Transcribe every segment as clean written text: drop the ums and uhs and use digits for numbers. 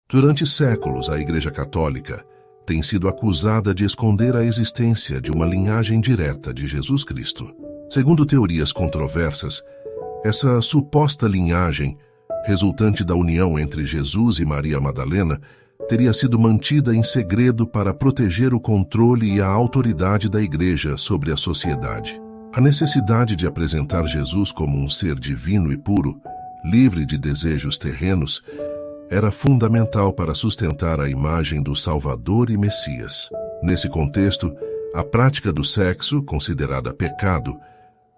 Durante séculos, a Igreja Católica tem sido acusada de esconder a existência de uma linhagem direta de Jesus Cristo. Segundo teorias controversas, essa suposta linhagem, resultante da união entre Jesus e Maria Madalena, teria sido mantida em segredo para proteger o controle e a autoridade da Igreja sobre a sociedade. A necessidade de apresentar Jesus como um ser divino e puro, livre de desejos terrenos, era fundamental para sustentar a imagem do Salvador e Messias. Nesse contexto, a prática do sexo, considerada pecado,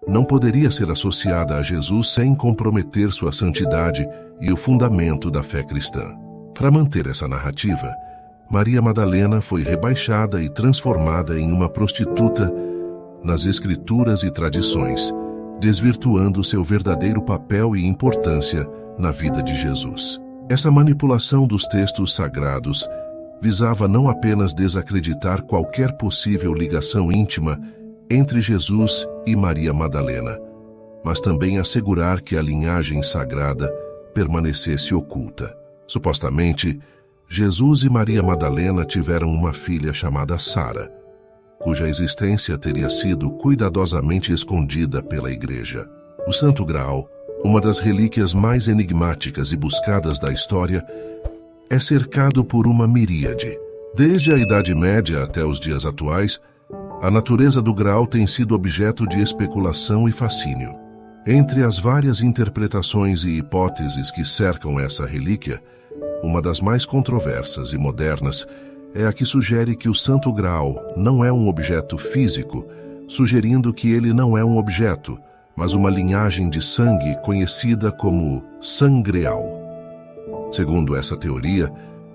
não poderia ser associada a Jesus sem comprometer sua santidade e o fundamento da fé cristã. Para manter essa narrativa, Maria Madalena foi rebaixada e transformada em uma prostituta nas escrituras e tradições, desvirtuando seu verdadeiro papel e importância na vida de Jesus. Essa manipulação dos textos sagrados visava não apenas desacreditar qualquer possível ligação íntima entre Jesus e Maria Madalena, mas também assegurar que a linhagem sagrada permanecesse oculta. Supostamente, Jesus e Maria Madalena tiveram uma filha chamada Sara, cuja existência teria sido cuidadosamente escondida pela Igreja. O Santo Graal, uma das relíquias mais enigmáticas e buscadas da história, é cercado por uma miríade. Desde a Idade Média até os dias atuais, a natureza do Graal tem sido objeto de especulação e fascínio. Entre as várias interpretações e hipóteses que cercam essa relíquia, uma das mais controversas e modernas é a que sugere que o Santo Graal não é um objeto físico, sugerindo que ele não é um objeto, mas uma linhagem de sangue conhecida como sangreal. Segundo essa teoria,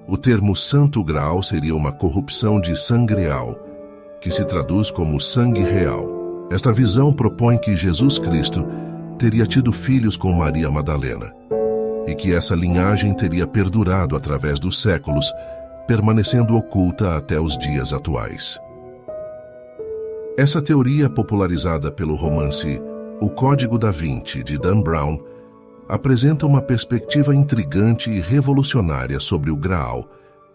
o termo Santo Graal seria uma corrupção de sangreal, que se traduz como sangue real. Esta visão propõe que Jesus Cristo teria tido filhos com Maria Madalena, e que essa linhagem teria perdurado através dos séculos, permanecendo oculta até os dias atuais. Essa teoria, popularizada pelo romance O Código da Vinci, de Dan Brown, apresenta uma perspectiva intrigante e revolucionária sobre o Graal,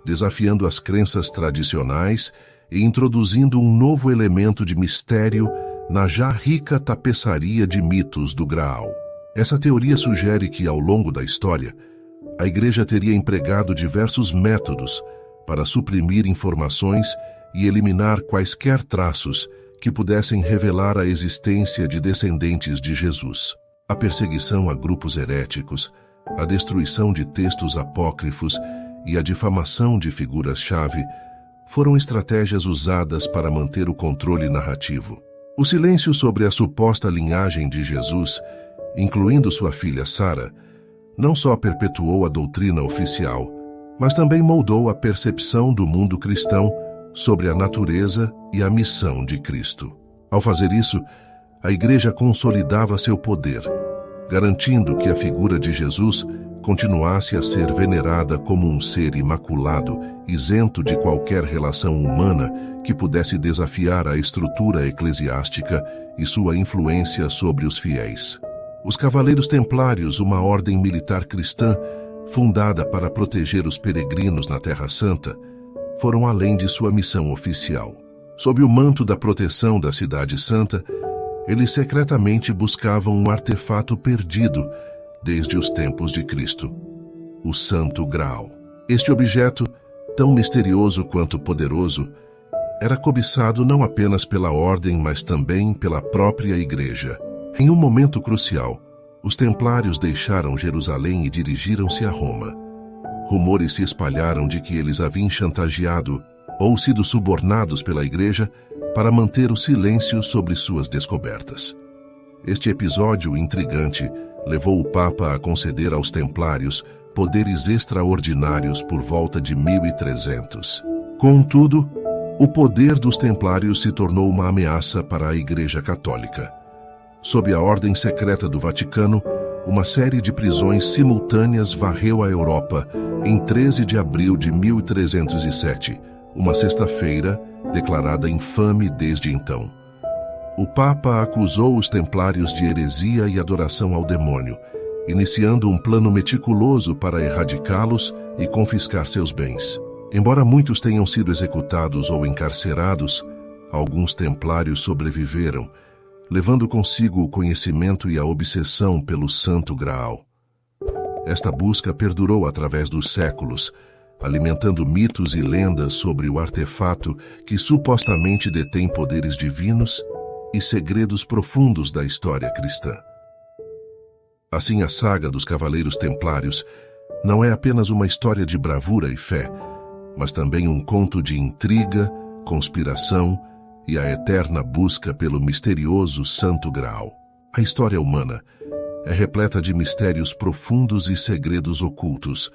desafiando as crenças tradicionais e introduzindo um novo elemento de mistério na já rica tapeçaria de mitos do Graal. Essa teoria sugere que, ao longo da história, a Igreja teria empregado diversos métodos para suprimir informações e eliminar quaisquer traços que pudessem revelar a existência de descendentes de Jesus. A perseguição a grupos heréticos, a destruição de textos apócrifos e a difamação de figuras-chave foram estratégias usadas para manter o controle narrativo. O silêncio sobre a suposta linhagem de Jesus, incluindo sua filha Sara, não só perpetuou a doutrina oficial, mas também moldou a percepção do mundo cristão sobre a natureza e a missão de Cristo. Ao fazer isso, a Igreja consolidava seu poder, garantindo que a figura de Jesus continuasse a ser venerada como um ser imaculado, isento de qualquer relação humana que pudesse desafiar a estrutura eclesiástica e sua influência sobre os fiéis. Os Cavaleiros Templários, uma ordem militar cristã fundada para proteger os peregrinos na Terra Santa, foram além de sua missão oficial. Sob o manto da proteção da Cidade Santa, eles secretamente buscavam um artefato perdido desde os tempos de Cristo, o Santo Graal. Este objeto, tão misterioso quanto poderoso, era cobiçado não apenas pela ordem, mas também pela própria Igreja. Em um momento crucial, os templários deixaram Jerusalém e dirigiram-se a Roma. Rumores se espalharam de que eles haviam chantageado ou sido subornados pela Igreja para manter o silêncio sobre suas descobertas. Este episódio intrigante levou o Papa a conceder aos templários poderes extraordinários por volta de 1300. Contudo, o poder dos templários se tornou uma ameaça para a Igreja Católica. Sob a ordem secreta do Vaticano, uma série de prisões simultâneas varreu a Europa em 13 de abril de 1307, uma sexta-feira declarada infame desde então. O Papa acusou os templários de heresia e adoração ao demônio, iniciando um plano meticuloso para erradicá-los e confiscar seus bens. Embora muitos tenham sido executados ou encarcerados, alguns templários sobreviveram, levando consigo o conhecimento e a obsessão pelo Santo Graal. Esta busca perdurou através dos séculos, alimentando mitos e lendas sobre o artefato que supostamente detém poderes divinos e segredos profundos da história cristã. Assim, a saga dos Cavaleiros Templários não é apenas uma história de bravura e fé, mas também um conto de intriga, conspiração e a eterna busca pelo misterioso Santo Graal. A história humana é repleta de mistérios profundos e segredos ocultos,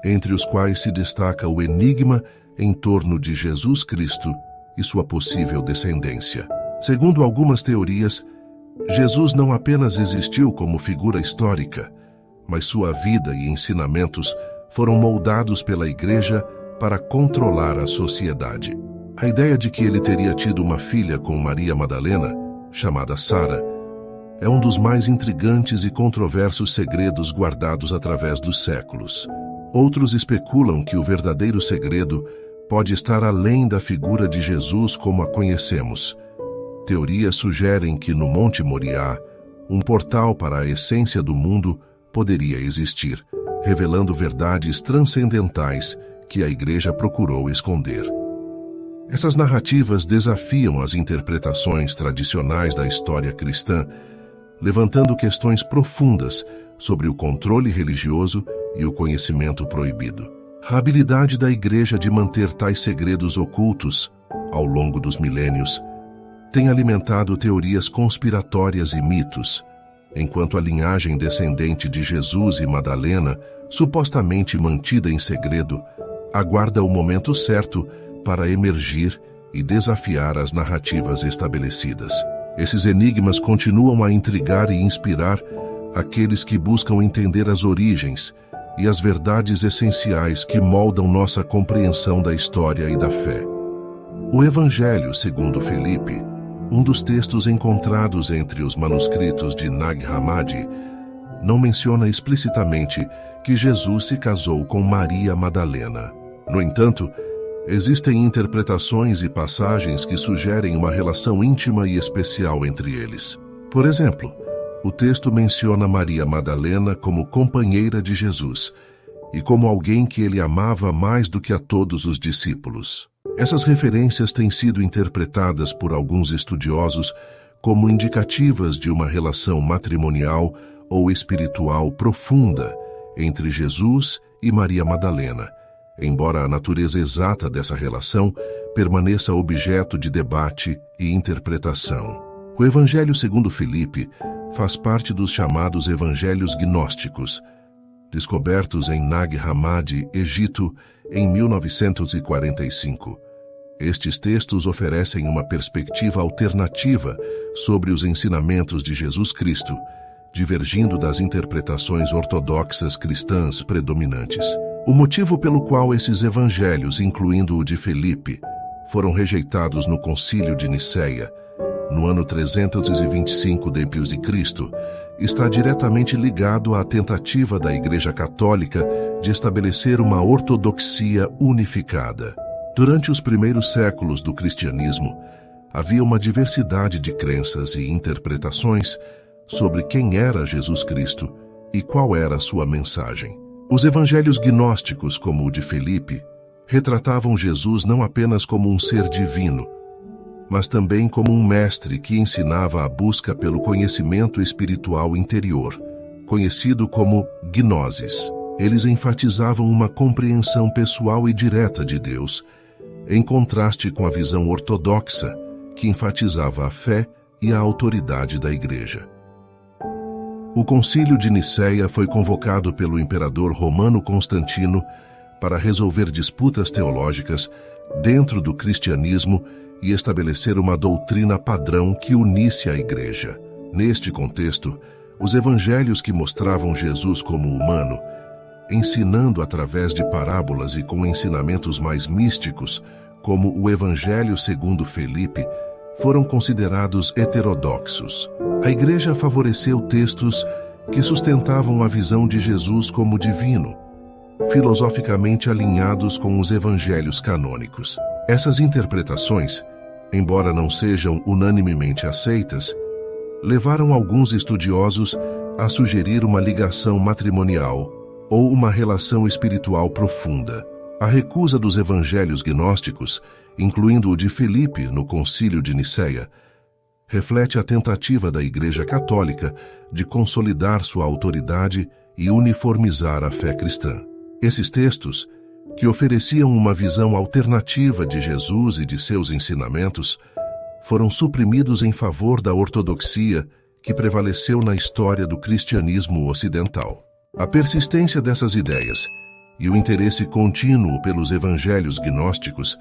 entre os quais se destaca o enigma em torno de Jesus Cristo e sua possível descendência. Segundo algumas teorias, Jesus não apenas existiu como figura histórica, mas sua vida e ensinamentos foram moldados pela Igreja para controlar a sociedade. A ideia de que ele teria tido uma filha com Maria Madalena, chamada Sara, é um dos mais intrigantes e controversos segredos guardados através dos séculos. Outros especulam que o verdadeiro segredo pode estar além da figura de Jesus como a conhecemos. Teorias sugerem que no Monte Moriá, um portal para a essência do mundo poderia existir, revelando verdades transcendentais que a Igreja procurou esconder. Essas narrativas desafiam as interpretações tradicionais da história cristã, levantando questões profundas sobre o controle religioso e o conhecimento proibido. A habilidade da Igreja de manter tais segredos ocultos, ao longo dos milênios, tem alimentado teorias conspiratórias e mitos, enquanto a linhagem descendente de Jesus e Madalena, supostamente mantida em segredo, aguarda o momento certo para emergir e desafiar as narrativas estabelecidas. Esses enigmas continuam a intrigar e inspirar aqueles que buscam entender as origens e as verdades essenciais que moldam nossa compreensão da história e da fé. O Evangelho segundo Felipe, um dos textos encontrados entre os manuscritos de Nag Hammadi, não menciona explicitamente que Jesus se casou com Maria Madalena. No entanto, existem interpretações e passagens que sugerem uma relação íntima e especial entre eles. Por exemplo, o texto menciona Maria Madalena como companheira de Jesus e como alguém que ele amava mais do que a todos os discípulos. Essas referências têm sido interpretadas por alguns estudiosos como indicativas de uma relação matrimonial ou espiritual profunda entre Jesus e Maria Madalena, embora a natureza exata dessa relação permaneça objeto de debate e interpretação. O Evangelho segundo Felipe faz parte dos chamados Evangelhos Gnósticos, descobertos em Nag Hammadi, Egito, em 1945. Estes textos oferecem uma perspectiva alternativa sobre os ensinamentos de Jesus Cristo, divergindo das interpretações ortodoxas cristãs predominantes. O motivo pelo qual esses evangelhos, incluindo o de Felipe, foram rejeitados no Concílio de Nicéia, no ano 325 d.C., está diretamente ligado à tentativa da Igreja Católica de estabelecer uma ortodoxia unificada. Durante os primeiros séculos do cristianismo, havia uma diversidade de crenças e interpretações sobre quem era Jesus Cristo e qual era sua mensagem. Os evangelhos gnósticos, como o de Felipe, retratavam Jesus não apenas como um ser divino, mas também como um mestre que ensinava a busca pelo conhecimento espiritual interior, conhecido como gnosis. Eles enfatizavam uma compreensão pessoal e direta de Deus, em contraste com a visão ortodoxa, que enfatizava a fé e a autoridade da Igreja. O Concílio de Nicéia foi convocado pelo imperador romano Constantino para resolver disputas teológicas dentro do cristianismo e estabelecer uma doutrina padrão que unisse a Igreja. Neste contexto, os evangelhos que mostravam Jesus como humano, ensinando através de parábolas e com ensinamentos mais místicos, como o Evangelho segundo Felipe, foram considerados heterodoxos. A Igreja favoreceu textos que sustentavam a visão de Jesus como divino, filosoficamente alinhados com os evangelhos canônicos. Essas interpretações, embora não sejam unanimemente aceitas, levaram alguns estudiosos a sugerir uma ligação matrimonial ou uma relação espiritual profunda. A recusa dos evangelhos gnósticos, incluindo o de Filipe no Concílio de Nicéia, reflete a tentativa da Igreja Católica de consolidar sua autoridade e uniformizar a fé cristã. Esses textos, que ofereciam uma visão alternativa de Jesus e de seus ensinamentos, foram suprimidos em favor da ortodoxia que prevaleceu na história do cristianismo ocidental. A persistência dessas ideias e o interesse contínuo pelos evangelhos gnósticos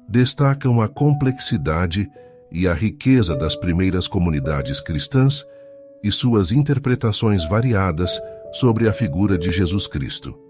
destacam a complexidade e a riqueza das primeiras comunidades cristãs e suas interpretações variadas sobre a figura de Jesus Cristo.